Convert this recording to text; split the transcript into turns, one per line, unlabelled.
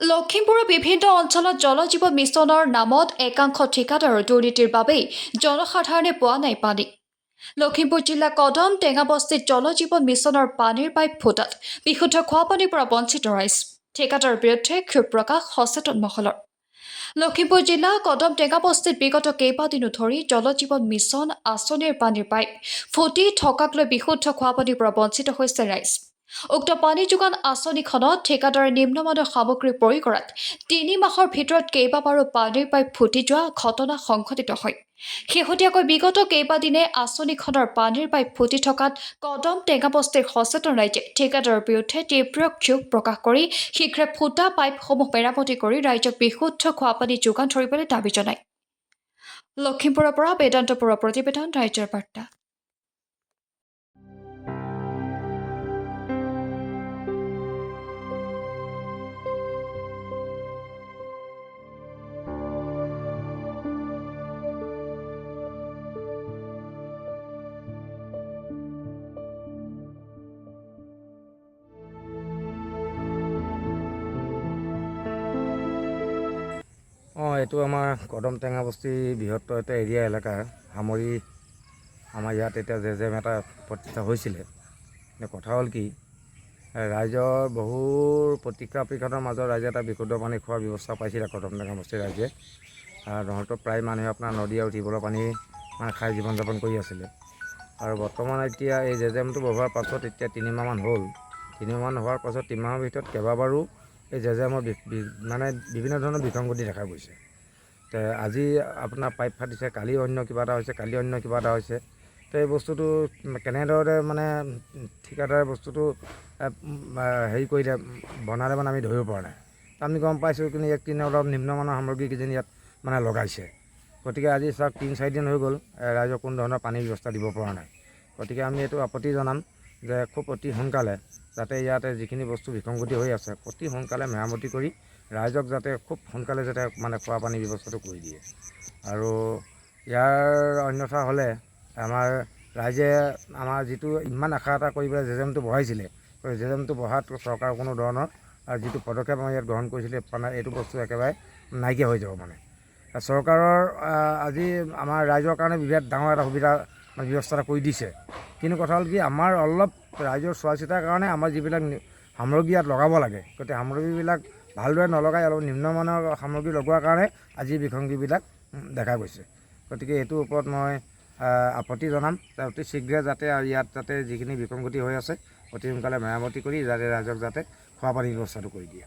লখিমপুৰৰ বিভিন্ন অঞ্চলত জল জীৱন মিছনৰ নামত একাংশ ঠিকাদাৰৰ দুৰ্নীতিৰ বাবেই জনসাধাৰণে পোৱা নাই পানী। লখিমপুৰ জিলা কদম টেঙাবস্তিত জল জীৱন মিছনৰ পানীৰ পাইপ ফুটাত বিশুদ্ধ খোৱা পানীৰ পৰা বঞ্চিত ৰাইজ। ঠিকাদাৰৰ বিৰুদ্ধে ক্ষোভ প্ৰকাশ সচেতন মহলৰ। লখিমপুৰ জিলা কদম টেঙাবস্তিত বিগত কেইবাদিনো ধৰি জল জীৱন মিছন আঁচনিৰ পানীৰ পাইপ ফুটি থকাক লৈ বিশুদ্ধ খোৱা পানীৰ পৰা বঞ্চিত হৈছে ৰাইজ। উক্ত পানী যোগান আঁচনিখনত ঠিকাদাৰে নিম্নমানৰ সামগ্ৰী প্ৰয়োগ কৰাত ৩ মাহৰ ভিতৰত কেইবাবাৰো পানীৰ পাইপ ফুটি যোৱা ঘটনা সংঘটিত হয়। শেহতীয়াকৈ বিগত কেইবাদিনে আঁচনিখনৰ পানীৰ পাইপ ফুটি থকাত কদম টেঙাবস্তিৰ সচেতন ৰাইজে ঠিকাদাৰৰ বিৰুদ্ধে তীব্ৰ ক্ষোভ প্ৰকাশ কৰি শীঘ্ৰে ফুটা পাইপসমূহ মেৰামতি কৰি ৰাইজক বিশুদ্ধ খোৱা পানী যোগান ধৰিবলৈ দাবী জনায়। লখিমপুৰৰ পৰা বেদান্তপুৰৰ প্ৰতিবেদন, ৰাইজৰ বাৰ্তা।
এইটো আমাৰ কদম টেঙাবস্তি বৃহত্তৰ এটা এৰিয়া এলেকা সামৰি আমাৰ ইয়াত এতিয়া জেজেম এটা প্ৰতিষ্ঠা হৈছিলে। কথা হ'ল কি, ৰাইজৰ বহুৰ প্ৰতীক্ষা অপেক্ষাৰ মাজত ৰাইজে এটা বিশুদ্ধ পানী খোৱাৰ ব্যৱস্থা পাইছিলে কদম টেঙাবস্তিৰ ৰাইজে। নহয়তো প্ৰায় মানুহে আপোনাৰ নদী আৰু টিউবৱেলৰ পানী খাই জীৱন যাপন কৰি আছিলে। আৰু বৰ্তমান এতিয়া এই জেজেমটো বহোৱাৰ পাছত এতিয়া 3 মাহমান হ'ল। 3 মাহমান হোৱাৰ পাছত 3 মাহৰ ভিতৰত কেইবাবাৰো এই জেজেমৰ মানে বিভিন্ন ধৰণৰ বিসংগতি দেখা গৈছে। আজি আপোনাৰ পাইপ ফাটিছে, কালি অন্য কিবা এটা হৈছে, কালি অন্য কিবা এটা হৈছে। তো এই বস্তুটো কেনেদৰে মানে ঠিকাদাৰে বস্তুটো হেৰি কৰিলে বনালে মানে আমি ধৰিব পৰা নাই। আমি গম পাইছোঁ কিন্তু ইয়াত কিনে অলপ নিম্নমানৰ সামগ্ৰী কিজানি ইয়াত মানে লগাইছে। গতিকে আজি চাওক 3-4 দিন হৈ গ'ল ৰাইজক কোনো ধৰণৰ পানীৰ ব্যৱস্থা দিব পৰা নাই। গতিকে আমি এইটো আপত্তি জনাম যে খুব অতি সোনকালে যাতে ইয়াতে যিখিনি বস্তু বিসংগতি হৈ আছে অতি সোনকালে মেৰামতি কৰি ৰাইজক যাতে খুব সোনকালে যাতে মানে খোৱা পানীৰ ব্যৱস্থাটো কৰি দিয়ে। আৰু ইয়াৰ অন্যথা হ'লে আমাৰ ৰাইজে আমাৰ যিটো ইমান আশা এটা কৰি পেলাই জেজেমটো বঢ়াইছিলে, জেজেমটো বঢ়াত চৰকাৰৰ কোনো ধৰণৰ যিটো পদক্ষেপ আমাৰ ইয়াত গ্ৰহণ কৰিছিলে মানে এইটো বস্তু একেবাৰে নাইকিয়া হৈ যাব। মানে চৰকাৰৰ আজি আমাৰ ৰাইজৰ কাৰণে বিৰাট ডাঙৰ এটা সুবিধা ব্যৱস্থা এটা কৰি দিছে। কিন্তু কথা হ'ল কি, আমাৰ অলপ ৰাইজৰ চোৱা চিতাৰ কাৰণে আমাৰ যিবিলাক সামগ্ৰী ইয়াত লগাব লাগে, গতিকে সামগ্ৰীবিলাক ভালদৰে নলগাই অলপ নিম্নমানৰ সামগ্ৰী লগোৱাৰ কাৰণে আজি বিসংগতিবিলাক দেখা গৈছে। গতিকে এইটোৰ ওপৰত মই আপত্তি জনাম। অতি শীঘ্ৰে যাতে ইয়াত যাতে যিখিনি বিসংগতি হৈ আছে অতি সোনকালে মেৰামতি কৰি যাতে ৰাইজক যাতে খোৱা পানীৰ ব্যৱস্থাটো কৰি দিয়ে।